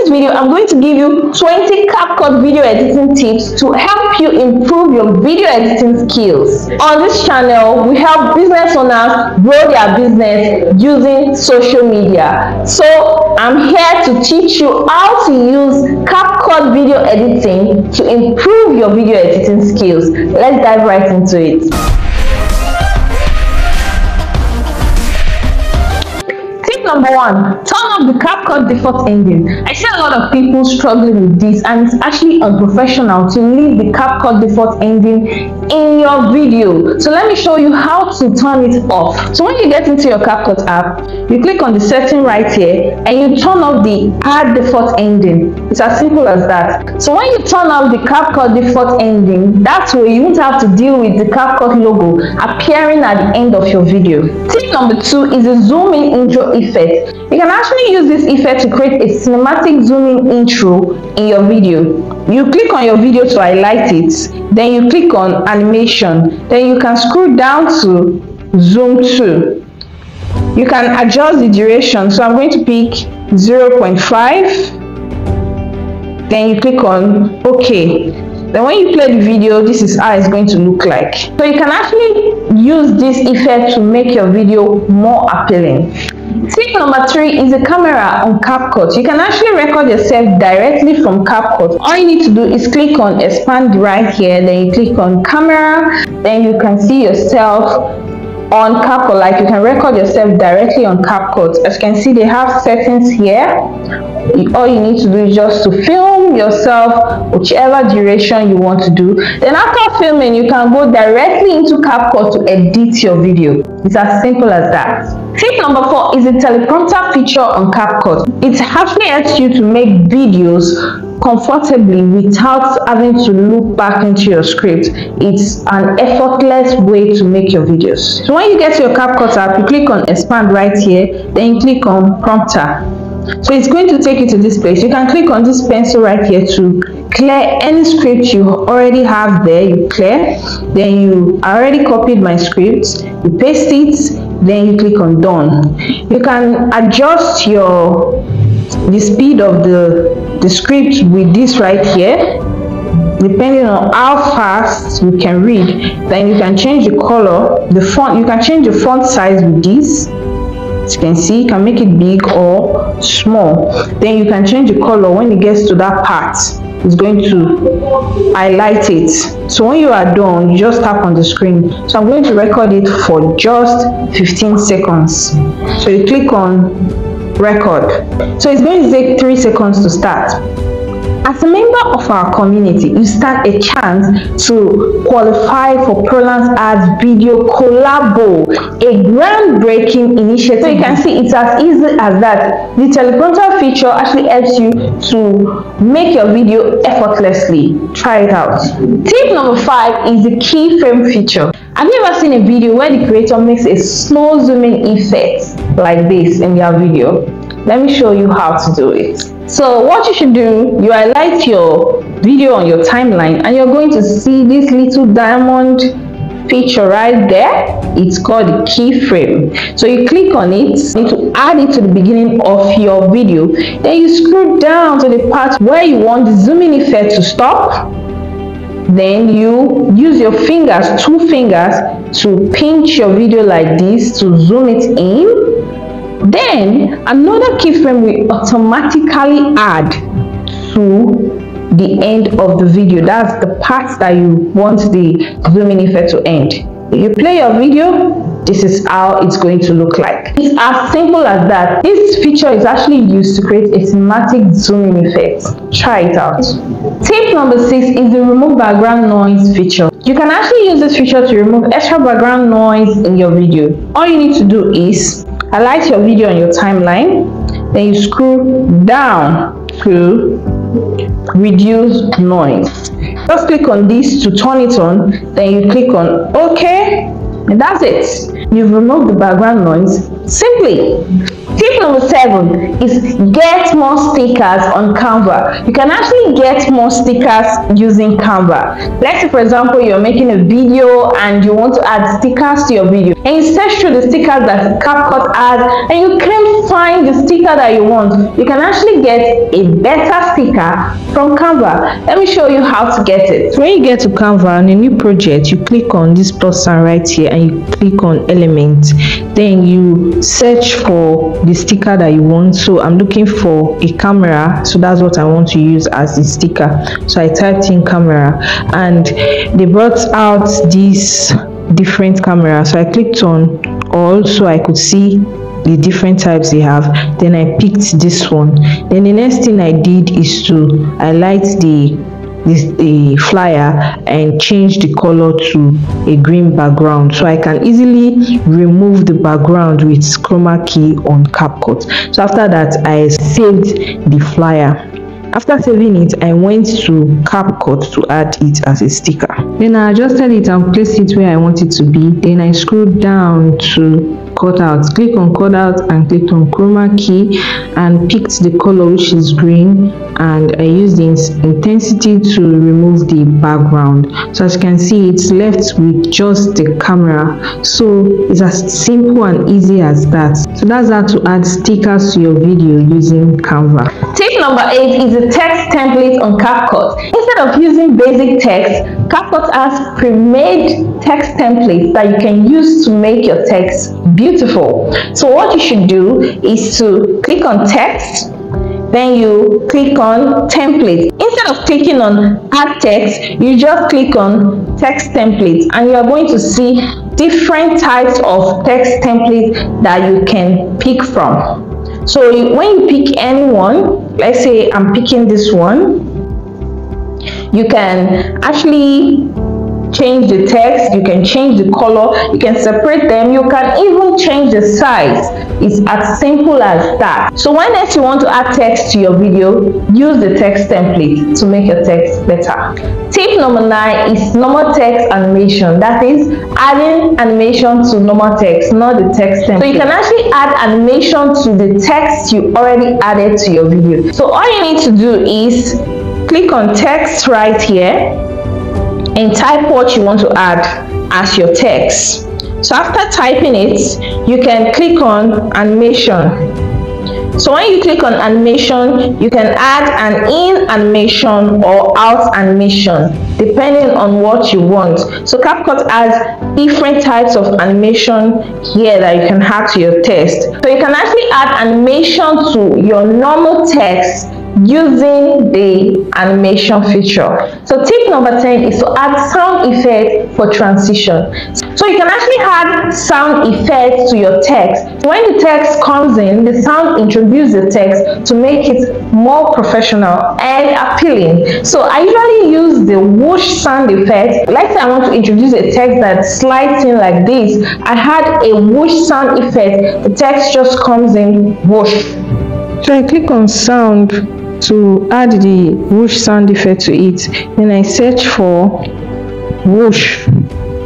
video, I'm going to give you 20 CapCut video editing tips to help you improve your video editing skills. On this channel, we help business owners grow their business using social media. So I'm here to teach you how to use CapCut video editing to improve your video editing skills. Let's dive right into it. Number one, turn off the CapCut default ending. I see a lot of people struggling with this, and it's actually unprofessional to leave the CapCut default ending in your video. So let me show you how to turn it off. So when you get into your CapCut app, you click on the setting right here and you turn off the add default ending. It's as simple as that. So when you turn off the CapCut default ending, that way you won't have to deal with the CapCut logo appearing at the end of your video. Tip number two is a zoom in intro effect. You can actually use this effect to create a cinematic zooming intro in your video. You click on your video to highlight it, then you click on animation, then you can scroll down to zoom to. You can adjust the duration, so I'm going to pick 0.5, then you click on OK. Then when you play the video, this is how it's going to look like. So you can actually use this effect to make your video more appealing. Tip number three is the camera on CapCut. You can actually record yourself directly from CapCut. All you need to do is click on expand right here, then you click on camera, then you can see yourself on CapCut. Like you can record yourself directly on CapCut. As you can see, they have settings here. All you need to do is just to film yourself whichever duration you want to do. Then after filming, you can go directly into CapCut to edit your video. It's as simple as that. Tip number four is the teleprompter feature on CapCut. It actually helps you to make videos comfortably without having to look back into your script. It's an effortless way to make your videos. So when you get to your CapCut app, you click on expand right here, then you click on prompter. So it's going to take you to this place. You can click on this pencil right here to clear any script you already have there. You clear, then you already copied my script, you paste it, then you click on done. You can adjust the speed of the script with this right here, depending on how fast you can read. Then you can change the color, the font. You can change the font size with this. As you can see, you can make it big or small. Then you can change the color. When it gets to that part, it's going to highlight it. So when you are done, you just tap on the screen. So I'm going to record it for just 15 seconds. So you click on record. So it's going to take 3 seconds to start. As a member of our community, you stand a chance to qualify for Prolance Ads Video Collabo, a groundbreaking initiative. So you can see it's as easy as that. The teleprompter feature actually helps you to make your video effortlessly. Try it out. Tip number five is the keyframe feature. Have you ever seen a video where the creator makes a slow zooming effect like this in their video? Let me show you how to do it. So what you should do, you highlight your video on your timeline and you're going to see this little diamond feature right there. It's called the keyframe. So you click on it to add it to the beginning of your video. Then you scroll down to the part where you want the zooming effect to stop. Then you use your fingers, 2 fingers, to pinch your video like this to zoom it in. Then another keyframe will automatically add to the end of the video. That's the part that you want the zooming effect to end. You play your video, this is how it's going to look like. It's as simple as that. This feature is actually used to create a cinematic zooming effect. Try it out. Tip number 6 is the remove background noise feature. You can actually use this feature to remove extra background noise in your video. All you need to do is highlight your video on your timeline, then you scroll down to reduce noise. Just click on this to turn it on, then you click on OK, and that's it. You've removed the background noise simply. Tip number 7 is get more stickers on Canva. You can actually get more stickers using Canva. Let's say, for example, you're making a video and you want to add stickers to your video, and you search through the stickers that CapCut has and you can't find the sticker that you want. You can actually get a better sticker from Canva. Let me show you how to get it. When you get to Canva on a new project, you click on this plus sign right here and you click on element. Then you search for the sticker that you want. So I'm looking for a camera, so that's what I want to use as the sticker. So I typed in camera and they brought out these different cameras. So I clicked on all so I could see the different types they have. Then I picked this one. Then the next thing I did is to highlight the flyer and change the color to a green background, so I can easily remove the background with chroma key on CapCut. So after that, I saved the flyer. After saving it, I went to CapCut to add it as a sticker. Then I adjusted it and placed it where I want it to be. Then I scrolled down to cutout, click on cutout and clicked on chroma key and picked the color, which is green, and I used the intensity to remove the background. So as you can see, it's left with just the camera. So it's as simple and easy as that. So that's how to add stickers to your video using Canva. Tip number 8 is a text template on CapCut. Instead of using basic text, CapCut has pre-made text templates that you can use to make your text beautiful. So what you should do is to click on text, then you click on template. Instead of clicking on add text, you just click on text template and you are going to see different types of text templates that you can pick from. So when you pick any one, let's say I'm picking this one, you can actually change the text, you can change the color, you can separate them, you can even change the size. It's as simple as that. So when next you want to add text to your video, use the text template to make your text better. Tip number 9 is normal text animation. That is adding animation to normal text, not the text template. So you can actually add animation to the text you already added to your video. So all you need to do is click on text right here and type what you want to add as your text. So after typing it, you can click on animation. So when you click on animation, you can add an in animation or out animation depending on what you want. So CapCut has different types of animation here that you can add to your text. So you can actually add animation to your normal text using the animation feature. So tip number 10 is to add sound effect for transition. So you can actually add sound effects to your text. When the text comes in, the sound introduces the text to make it more professional and appealing. So I usually use the whoosh sound effect. Let's say I want to introduce a text that slides in like this. I had a whoosh sound effect. The text just comes in whoosh. So I click on sound to add the whoosh sound effect to it. Then I search for whoosh.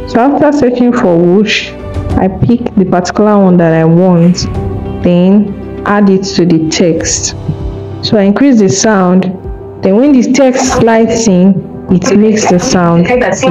So after searching for whoosh, I pick the particular one that I want, then add it to the text. So I increase the sound, then when the text slides in, it makes the sound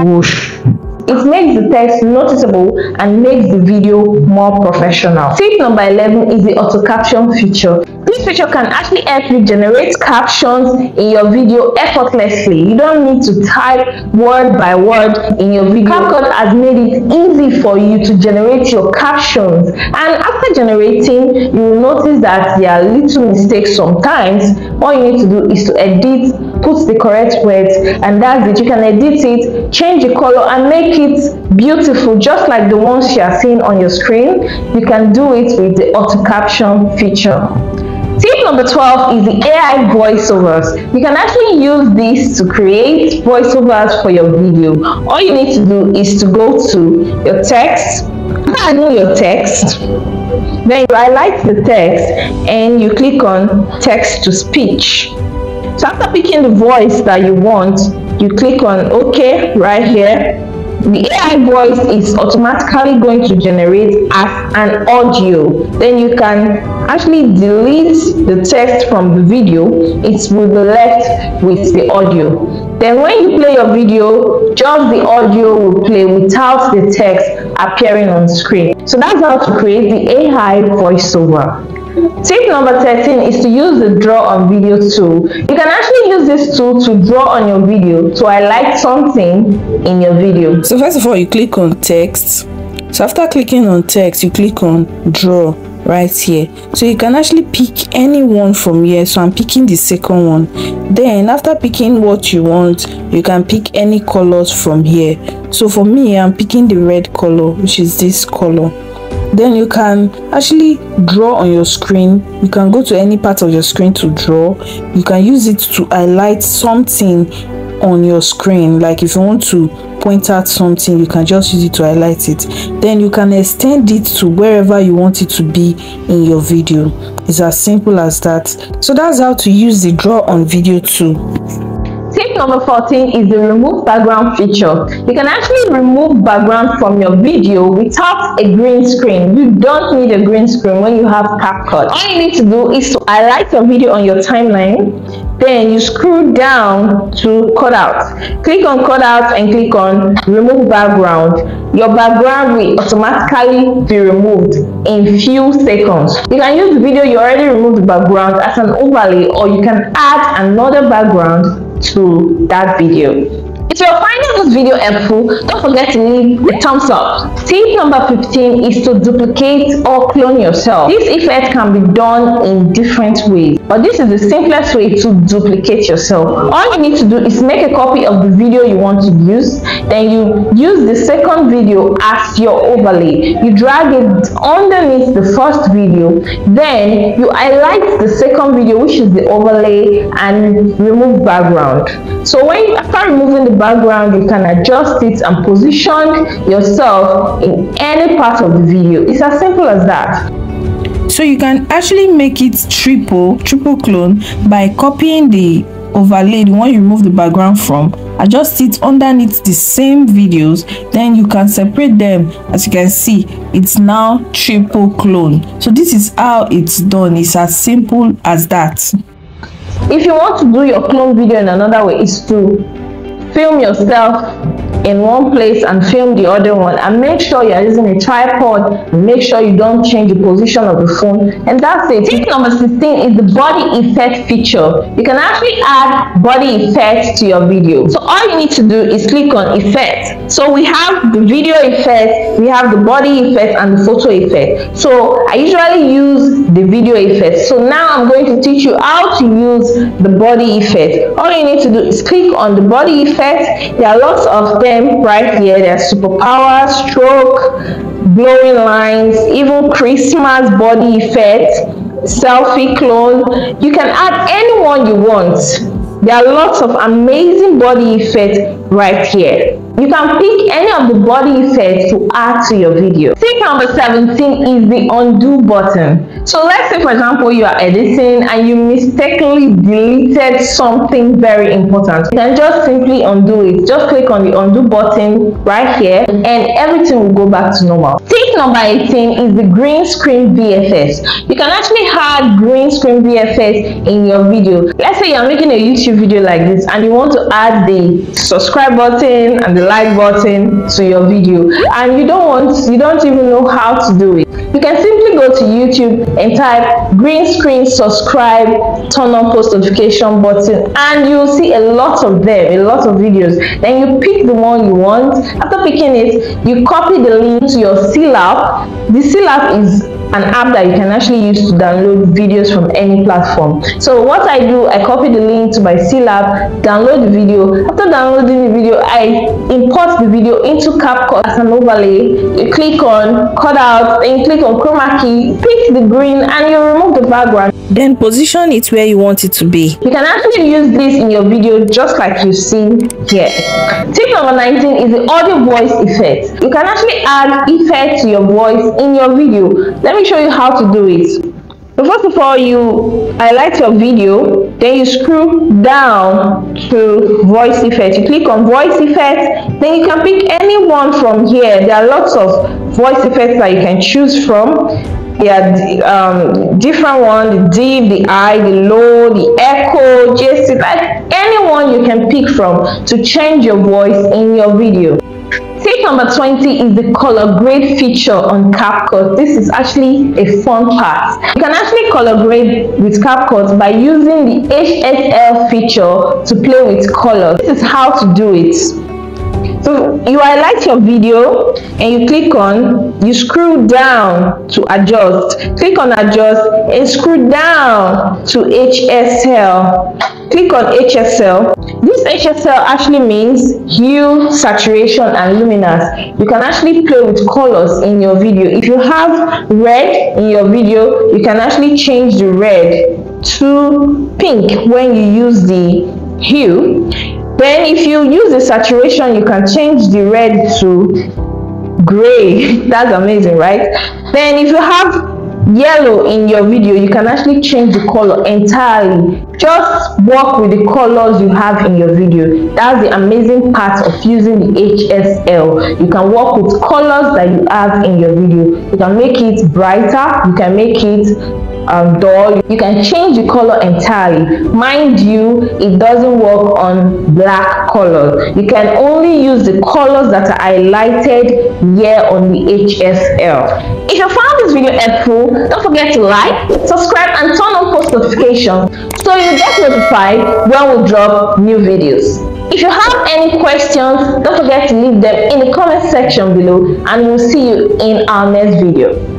whoosh. It makes the text noticeable and makes the video more professional. Tip number 11 is the auto caption feature. This feature can actually help you generate captions in your video effortlessly. You don't need to type word by word in your video. CapCut has made it easy for you to generate your captions, and after generating, you will notice that there are little mistakes sometimes. All you need to do is to edit, put the correct words, and that's it. You can edit it, change the color, and make it beautiful, just like the ones you are seeing on your screen. You can do it with the auto caption feature. Tip number 12 is the AI voiceovers. You can actually use this to create voiceovers for your video. All you need to do is to go to your text, add your text, then you highlight the text and you click on text to speech. So after picking the voice that you want, you click on OK right here. the AI voice is automatically going to generate as an audio. Then you can actually delete the text from the video. It will be left with the audio. Then when you play your video, just the audio will play without the text appearing on screen. So that's how to create the AI voiceover. Tip number 13 is to use the draw on video tool. You can actually use this tool to draw on your video to highlight something in your video. So first of all, you click on text. So after clicking on text, you click on draw right here. So you can actually pick any one from here. So I'm picking the second one. Then after picking what you want, you can pick any colors from here. So for me, I'm picking the red color, which is this color. Then you can actually draw on your screen. You can go to any part of your screen to draw. You can use it to highlight something on your screen. Like if you want to point out something, you can just use it to highlight it. Then you can extend it to wherever you want it to be in your video. It's as simple as that. So that's how to use the draw on video tool. Tip number 14 is the remove background feature. You can actually remove background from your video without a green screen. You don't need a green screen when you have CapCut. All you need to do is to highlight your video on your timeline. Then you scroll down to cutout. Click on cutout and click on remove background. Your background will automatically be removed in few seconds. You can use the video you already removed the background as an overlay, or you can add another background to that video. If you're finding this video helpful, don't forget to leave a thumbs up. Tip number 15 is to duplicate or clone yourself. This effect can be done in different ways, but this is the simplest way to duplicate yourself. All you need to do is make a copy of the video you want to use. Then you use the second video as your overlay. You drag it underneath the first video. Then you highlight the second video, which is the overlay, and remove background. So after removing the background, you can adjust it and position yourself in any part of the video. It's as simple as that. So you can actually make it triple clone by copying the overlay, the one you remove the background from, adjust it underneath the same videos, then you can separate them. As you can see, it's now triple clone. So this is how it's done. It's as simple as that. If you want to do your clone video in another way, is to film yourself in one place and film the other one, and make sure you are using a tripod, and make sure you don't change the position of the phone, and that's it. Tip number 16 is the body effect feature. You can actually add body effects to your video. So all you need to do is click on effect. So we have the video effect, we have the body effect, and the photo effect. So I usually use the video effect. So now I'm going to teach you how to use the body effect. All you need to do is click on the body effect. There are lots of them right here. There's superpower, stroke, glowing lines, even Christmas body effect, selfie clone. You can add anyone you want. There are lots of amazing body effects right here. You can pick any of the body effects to add to your video. Tip number 17 is the undo button. So let's say, for example, you are editing and you mistakenly deleted something very important. You can just simply undo it. Just click on the undo button right here and everything will go back to normal. Tip number 18 is the green screen VFX. You can actually add green screen VFX in your video. Let's say you're making a YouTube video like this and you want to add the subscribe button and the like button to your video, and you don't even know how to do it. You can simply go to YouTube and type green screen subscribe, turn on post notification button, and you'll see a lot of videos. Then you pick the one you want. After picking it, you copy the link to your C-Lab. The C-Lab is an app that you can actually use to download videos from any platform. So what I do, I copy the link to my C-Lab, download the video. After downloading the video, I import the video into CapCut as an overlay. You click on cutout, then you click on chroma key, pick the green, and you remove the background. Then position it where you want it to be. You can actually use this in your video just like you see here. Tip number 19 is the audio voice effect. You can actually add effect to your voice in your video. Let me show you how to do it. So first of all, you highlight your video, then you scroll down to voice effects. You click on voice effects, then you can pick any one from here. There are lots of voice effects that you can choose from. There are different ones: the deep, the high, the low, the echo, just like anyone you can pick from to change your voice in your video. Tip number 20 is the color grade feature on CapCut. This is actually a fun part. You can actually color grade with CapCut by using the HSL feature to play with colors. This is how to do it. So you highlight your video and you click on, you scroll down to adjust, click on adjust and scroll down to HSL. Click on HSL. This HSL actually means hue, saturation and luminance. You can actually play with colors in your video. If you have red in your video, you can actually change the red to pink when you use the hue. Then if you use the saturation, you can change the red to gray. That's amazing, right? Then if you have yellow in your video, you can actually change the color entirely. Just work with the colors you have in your video. That's the amazing part of using the HSL. You can work with colors that you have in your video. You can make it brighter, you can make it dull, you can change the color entirely. Mind you, it doesn't work on black colors. You can only use the colors that are highlighted here on the HSL. If you found this video helpful, don't forget to like, subscribe and turn on post notifications so you get notified when we drop new videos. If you have any questions, don't forget to leave them in the comment section below and we'll see you in our next video.